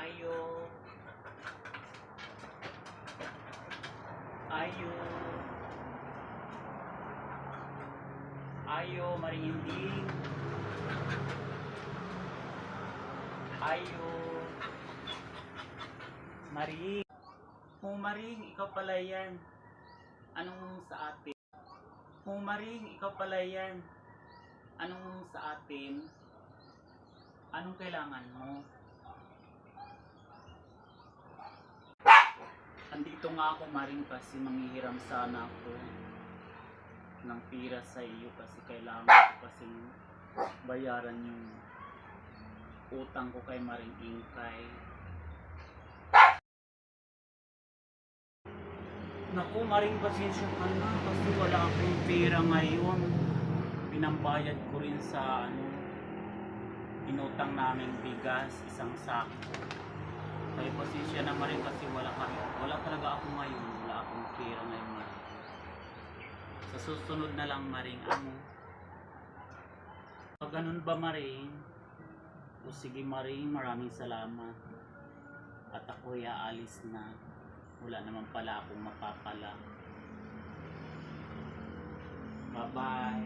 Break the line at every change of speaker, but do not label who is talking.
Ayo. Ayo. Ayo, Marinding. Ayo. Maring. Oh, Maring, ikaw pala yan. Anong sa atin? Oh, Maring, ikaw pala yan. Anong sa atin? Anong kailangan mo? Andito nga ako, Maring, kasi manghihiram sana ako ng pira sa iyo kasi kailangan ko kasing bayaran yung utang ko kay Maring Ingkay. Naku, Maring, pasensya ka na kasi wala akong pera ngayon. Pinambayad ko rin sa inutang naming bigas, isang sako. Kaya pasensya na, Maring, kasi wala talaga ako ngayon. Wala akong pera ngayon, Maring. Sa susunod na lang, Maring, pag ganun ba, Maring? O sige, Maring, maraming salamat. At ako'y aalis na. Wala naman pala akong mapapala. Bye-bye.